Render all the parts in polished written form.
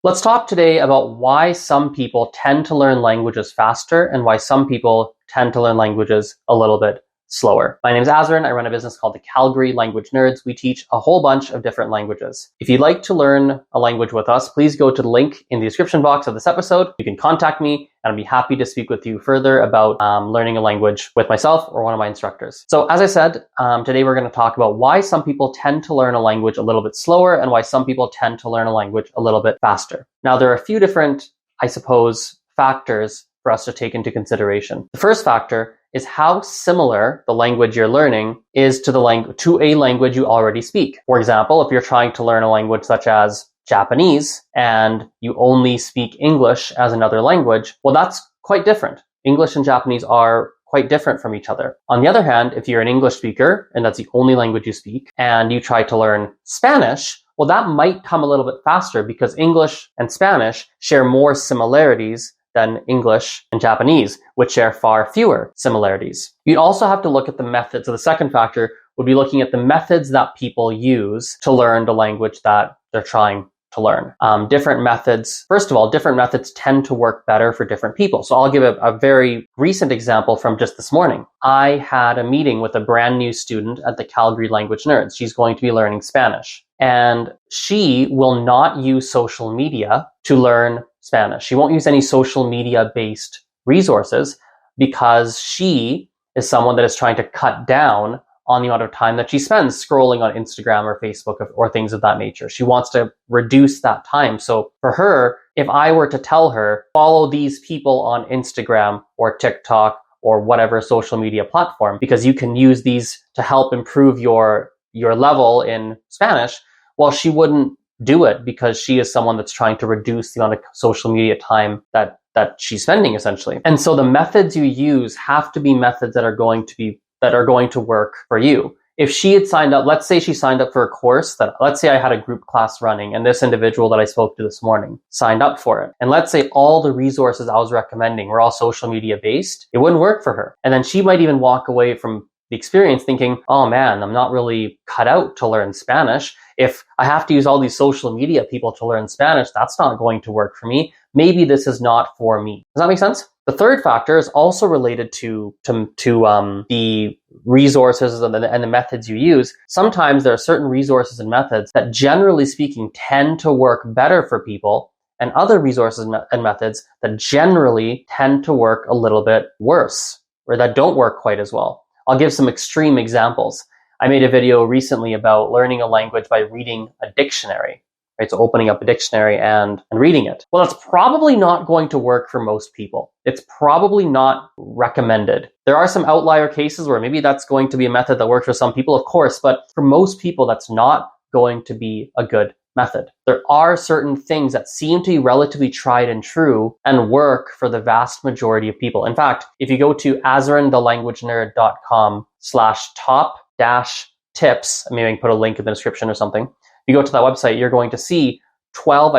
Let's talk today about why some people tend to learn languages faster and why some people tend to learn languages a little bit slower. My name is Azren. I run a business called the Calgary Language Nerds. We teach a whole bunch of different languages. If you'd like to learn a language with us, please go to the link in the description box of this episode. You can contact me and I'd be happy to speak with you further about learning a language with myself or one of my instructors. So as I said, today we're going to talk about why some people tend to learn a language a little bit slower and why some people tend to learn a language a little bit faster. Now, there are a few different, I suppose, factors for us to take into consideration. The first factor is how similar the language you're learning is to a language you already speak. For example, if you're trying to learn a language such as Japanese and you only speak English as another language, well, that's quite different. English and Japanese are quite different from each other. On the other hand, if you're an English speaker and that's the only language you speak and you try to learn Spanish, well, that might come a little bit faster because English and Spanish share more similarities than English and Japanese, which share far fewer similarities. You'd also have to look at the methods. So the second factor would be looking at the methods that people use to learn the language that they're trying to learn. Different methods, first of all, different methods tend to work better for different people. So I'll give a very recent example from just this morning. I had a meeting with a brand new student at the Calgary Language Nerds. She's going to be learning Spanish. And she will not use social media to learn Spanish. She won't use any social media-based resources because she is someone that is trying to cut down on the amount of time that she spends scrolling on Instagram or Facebook or things of that nature. She wants to reduce that time. So for her, if I were to tell her, follow these people on Instagram or TikTok or whatever social media platform, because you can use these to help improve your level in Spanish, well, she wouldn't do it because she is someone that's trying to reduce the amount of social media time that she's spending, essentially. And so the methods you use have to be methods that are going to work for you. If she had signed up, let's say she signed up for a course let's say I had a group class running and this individual that I spoke to this morning signed up for it. And let's say all the resources I was recommending were all social media based, it wouldn't work for her. And then she might even walk away from the experience thinking, oh man, I'm not really cut out to learn Spanish. If I have to use all these social media people to learn Spanish, that's not going to work for me. Maybe this is not for me. Does that make sense? The third factor is also related to the resources and the methods you use. Sometimes there are certain resources and methods that, generally speaking, tend to work better for people, and other resources and methods that generally tend to work a little bit worse or that don't work quite as well. I'll give some extreme examples. I made a video recently about learning a language by reading a dictionary, right? So opening up a dictionary and reading it. Well, that's probably not going to work for most people. It's probably not recommended. There are some outlier cases where maybe that's going to be a method that works for some people, of course, but for most people, that's not going to be a good method. There are certain things that seem to be relatively tried and true and work for the vast majority of people. In fact, if you go to azrenthelanguagenerd.com/top-tips, maybe I can put a link in the description or something. If you go to that website, you're going to see 12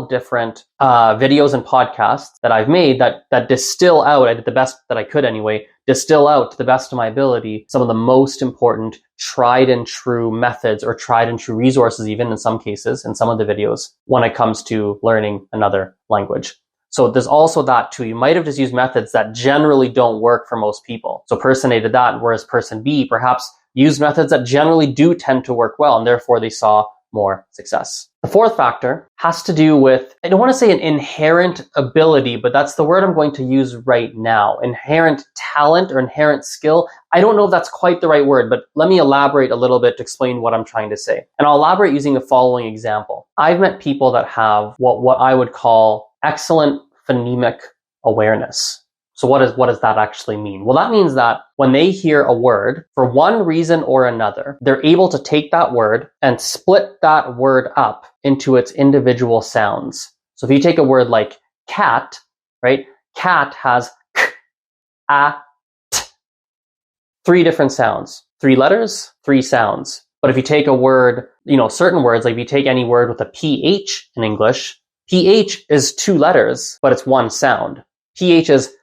different videos and podcasts that I've made that distill out, I did the best that I could anyway, distill out to the best of my ability some of the most important tried and true methods or tried and true resources, even in some cases, in some of the videos, when it comes to learning another language. So there's also that too. You might have just used methods that generally don't work for most people. So person A did that, whereas person B perhaps used methods that generally do tend to work well, and therefore they saw more success. The fourth factor has to do with, I don't want to say an inherent ability, but that's the word I'm going to use right now. Inherent talent or inherent skill. I don't know if that's quite the right word, but let me elaborate a little bit to explain what I'm trying to say. And I'll elaborate using the following example. I've met people that have what I would call excellent phonemic awareness. So what does that actually mean? Well, that means that when they hear a word, for one reason or another, they're able to take that word and split that word up into its individual sounds. So if you take a word like cat, right? Cat has k, a, t, 3 different sounds, 3 letters, 3 sounds. But if you take a word, certain words, like if you take any word with a PH in English, PH is 2 letters, but it's 1 sound. PH is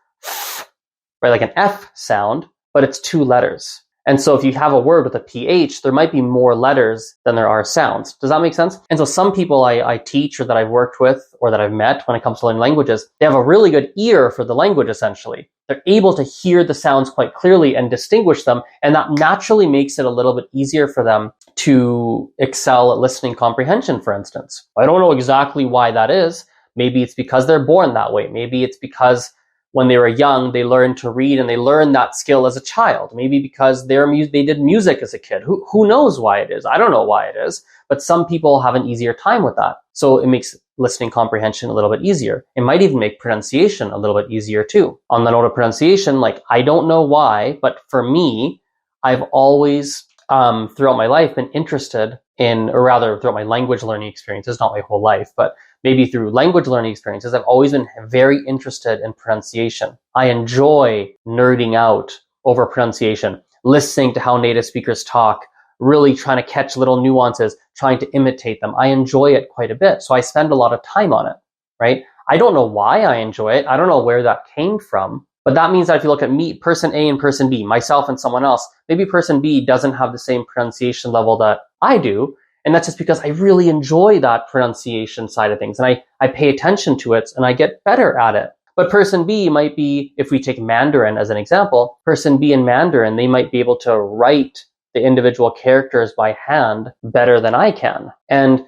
right, like an F sound, but it's 2 letters. And so if you have a word with a PH, there might be more letters than there are sounds. Does that make sense? And so some people I teach or that I've worked with or that I've met when it comes to learning languages, they have a really good ear for the language, essentially. They're able to hear the sounds quite clearly and distinguish them. And that naturally makes it a little bit easier for them to excel at listening comprehension, for instance. I don't know exactly why that is. Maybe it's because they're born that way. Maybe it's because when they were young, they learned to read and they learned that skill as a child. Maybe because they did music as a kid. Who knows why it is? I don't know why it is, but some people have an easier time with that. So it makes listening comprehension a little bit easier. It might even make pronunciation a little bit easier too. On the note of pronunciation, like, I don't know why, but for me, I've always, throughout my life, been interested in, or rather throughout my language learning experiences, not my whole life, but maybe through language learning experiences, I've always been very interested in pronunciation. I enjoy nerding out over pronunciation, listening to how native speakers talk, really trying to catch little nuances, trying to imitate them. I enjoy it quite a bit. So I spend a lot of time on it, right? I don't know why I enjoy it. I don't know where that came from. But that means that if you look at me, person A and person B, myself and someone else, maybe person B doesn't have the same pronunciation level that I do. And that's just because I really enjoy that pronunciation side of things. And I pay attention to it and I get better at it. But person B might be, if we take Mandarin as an example, person B in Mandarin, they might be able to write the individual characters by hand better than I can. And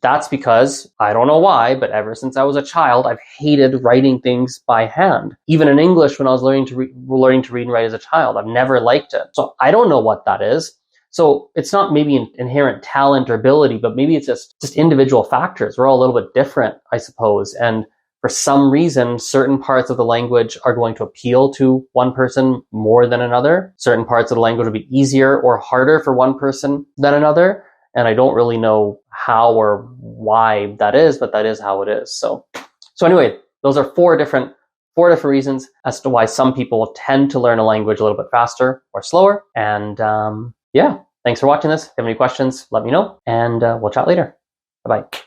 that's because, I don't know why, but ever since I was a child, I've hated writing things by hand. Even in English, when I was learning to read and write as a child, I've never liked it. So I don't know what that is. So it's not maybe an inherent talent or ability, but maybe it's just individual factors. We're all a little bit different, I suppose. And for some reason, certain parts of the language are going to appeal to one person more than another. Certain parts of the language will be easier or harder for one person than another. And I don't really know how or why that is, but that is how it is. So anyway, those are four different reasons as to why some people tend to learn a language a little bit faster or slower. And yeah, thanks for watching this. If you have any questions, let me know, and we'll chat later. Bye-bye.